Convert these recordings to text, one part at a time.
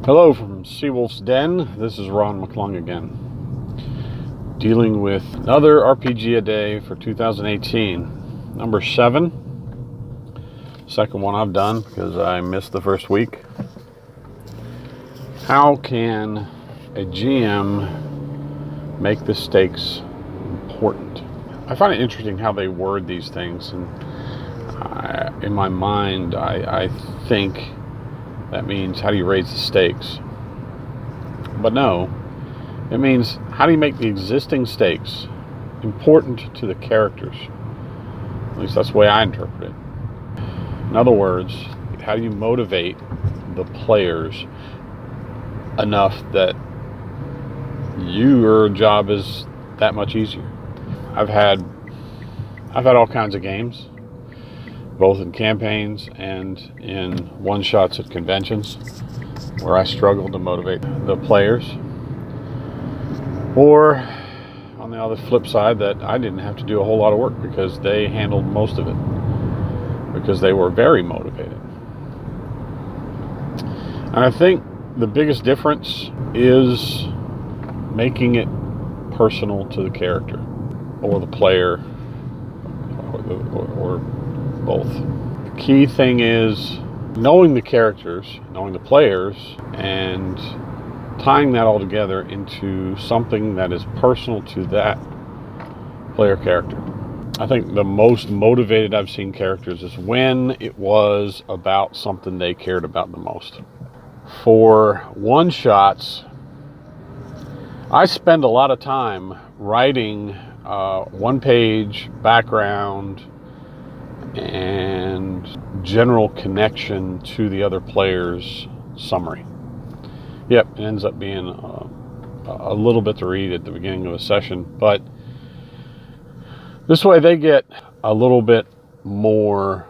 Hello from Seawolf's Den. This is Ron McClung again, dealing with another RPGaDay for 2018, number 7. Second one I've done because I missed the first week. How can a GM make the stakes important? I find it interesting how they word these things, and in my mind, I think that means how do you raise the stakes? But no, it means how do you make the existing stakes important to the characters? At least that's the way I interpret it. In other words, how do you motivate the players enough that your job is that much easier? I've had all kinds of games, both in campaigns and in one-shots at conventions, where I struggled to motivate the players. Or, on the other flip side, that I didn't have to do a whole lot of work because they handled most of it, because they were very motivated. And I think the biggest difference is making it personal to the character, or the player, or both. The key thing is knowing the characters, knowing the players, and tying that all together into something that is personal to that player character. I think the most motivated I've seen characters is when it was about something they cared about the most. For one-shots, I spend a lot of time writing one-page background and general connection to the other player's summary. Yep, it ends up being a little bit to read at the beginning of a session, but this way they get a little bit more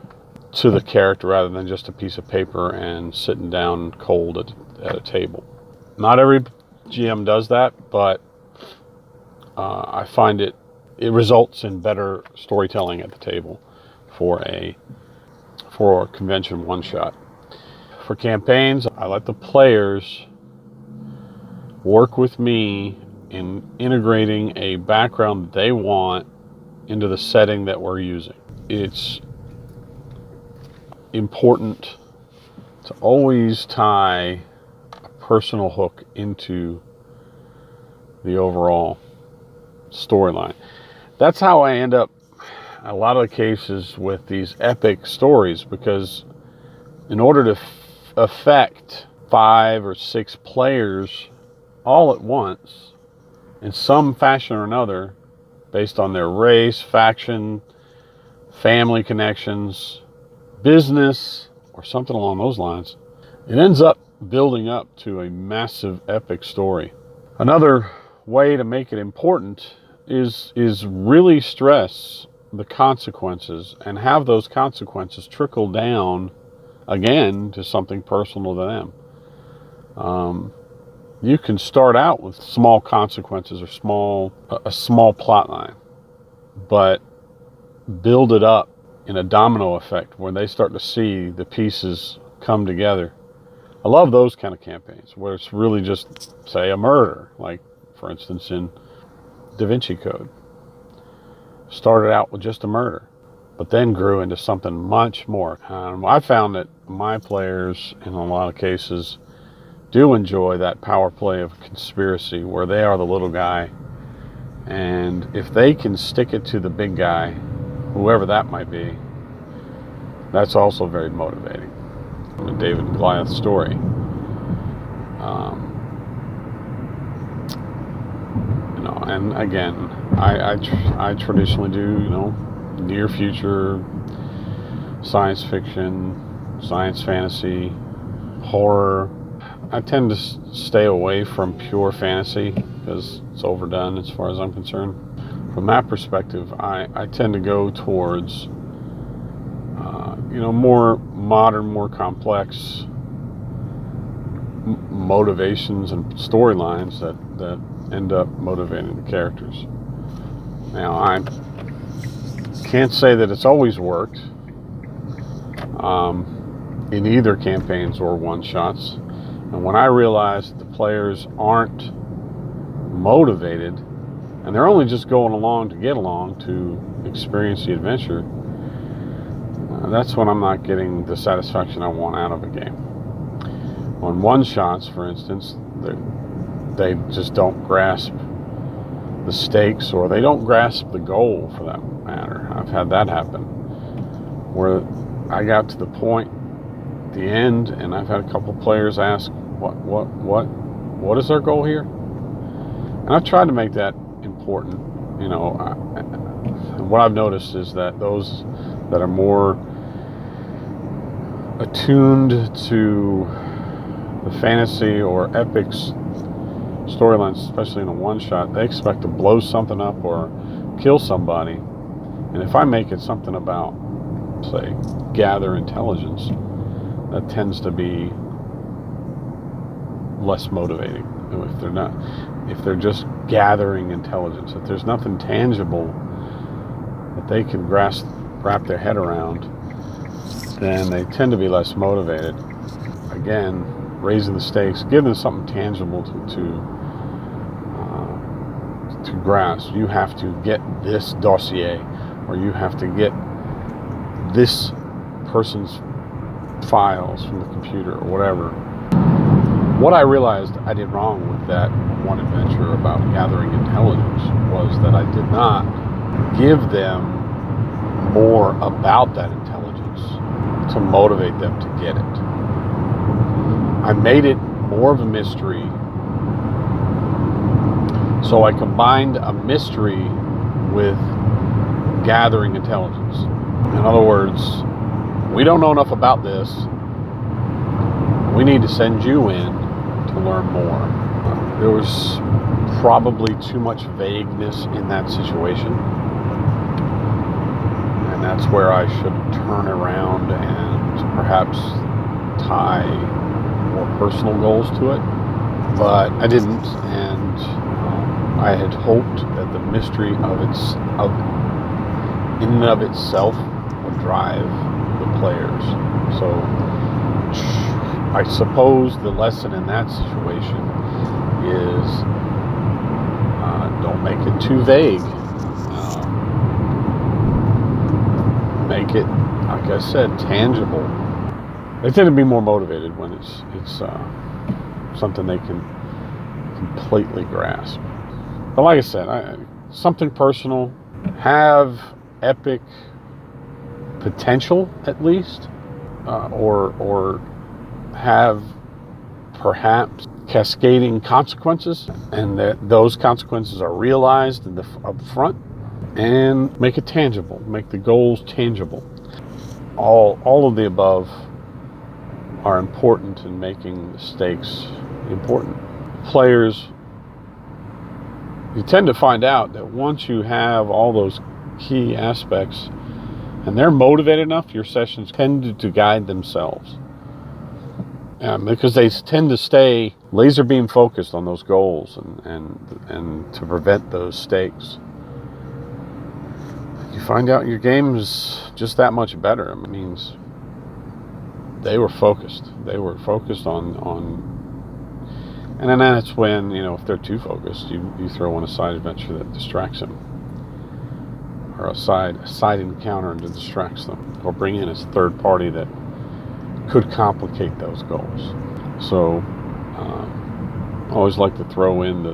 to the character rather than just a piece of paper and sitting down cold at a table. Not every GM does that, but I find it results in better storytelling at the table for a convention one-shot. For campaigns, I let the players work with me in integrating a background that they want into the setting that we're using. It's important to always tie a personal hook into the overall storyline. That's how I end up a lot of the cases with these epic stories, because in order to affect 5 or 6 players all at once in some fashion or another, based on their race, faction, family connections, business, or something along those lines, it ends up building up to a massive epic story. Another way to make it important is really stress the consequences and have those consequences trickle down again to something personal to them. You can start out with small consequences or a small plot line, but build it up in a domino effect where they start to see the pieces come together. I love those kind of campaigns where it's really just, say, a murder, like for instance in Da Vinci Code. Started out with just a murder, but then grew into something much more. I found that my players, in a lot of cases, do enjoy that power play of conspiracy where they are the little guy, and if they can stick it to the big guy, whoever that might be, that's also very motivating. The David and Goliath story. And again, I traditionally do, near future, science fiction, science fantasy, horror. I tend to stay away from pure fantasy because it's overdone as far as I'm concerned. From that perspective, I tend to go towards, more modern, more complex motivations and storylines that end up motivating the characters. Now, I can't say that it's always worked. in either campaigns or one-shots. And when I realize that the players aren't motivated and they're only just going along to get along, to experience the adventure, that's when I'm not getting the satisfaction I want out of a game. On one-shots, for instance, they just don't grasp the stakes, or they don't grasp the goal, for that matter. I've had that happen, where I got to the point, the end, and I've had a couple players ask, what is our goal here? And I've tried to make that important. You know, what I've noticed is that those that are more attuned to the fantasy or epics storylines, especially in a one-shot, they expect to blow something up or kill somebody. And if I make it something about, say, gather intelligence, that tends to be less motivating. If they're just gathering intelligence, if there's nothing tangible that they can wrap their head around, then they tend to be less motivated. Again, raising the stakes, give them something tangible to grasp. You have to get this dossier, or you have to get this person's files from the computer, or whatever. What I realized I did wrong with that one adventure about gathering intelligence was that I did not give them more about that intelligence to motivate them to get it. I made it more of a mystery. So I combined a mystery with gathering intelligence. In other words, we don't know enough about this. We need to send you in to learn more. There was probably too much vagueness in that situation. And that's where I should turn around and perhaps tie more personal goals to it. But I didn't, and I had hoped that the mystery in and of itself would drive the players. So I suppose the lesson in that situation is don't make it too vague. Make it, like I said, tangible. They tend to be more motivated when it's something they can completely grasp. But like I said, something personal, have epic potential at least, or have perhaps cascading consequences, and that those consequences are realized up front, and make it tangible, make the goals tangible. All of the above are important in making the stakes important. Players, you tend to find out that once you have all those key aspects and they're motivated enough, your sessions tend to guide themselves. Because they tend to stay laser beam focused on those goals and to prevent those stakes. You find out your game is just that much better. It means they were focused. They were focused on and then that's when, if they're too focused, you throw in a side adventure that distracts them, or a side encounter that distracts them, or bring in a third party that could complicate those goals. So I always like to throw in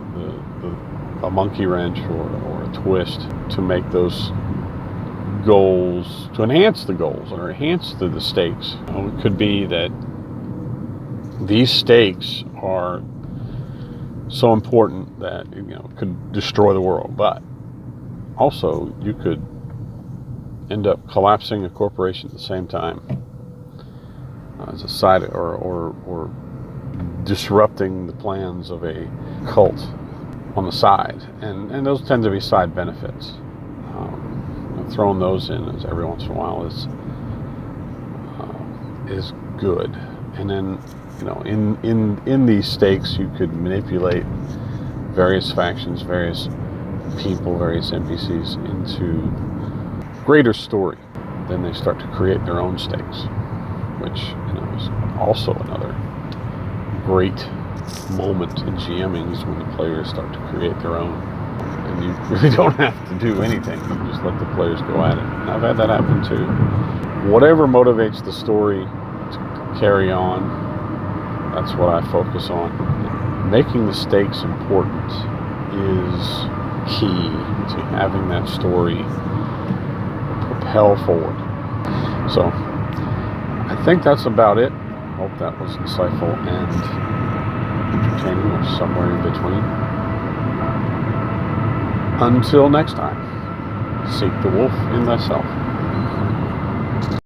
a monkey wrench or a twist to make those goals, to enhance the goals or enhance the stakes. It could be that these stakes are so important that it could destroy the world, but also you could end up collapsing a corporation at the same time as a side, or disrupting the plans of a cult on the side, and those tend to be side benefits. Throwing those in every once in a while is good. And then in these stakes you could manipulate various factions, various people, various NPCs into greater story. Then they start to create their own stakes, which is also another great moment in GMing is when the players start to create their own. And you really don't have to do anything. You just let the players go at it. And I've had that happen too. Whatever motivates the story to carry on, that's what I focus on. Making the stakes important is key to having that story propel forward. So I think that's about it. I hope that was insightful and entertaining, or somewhere in between. Until next time, seek the wolf in thyself.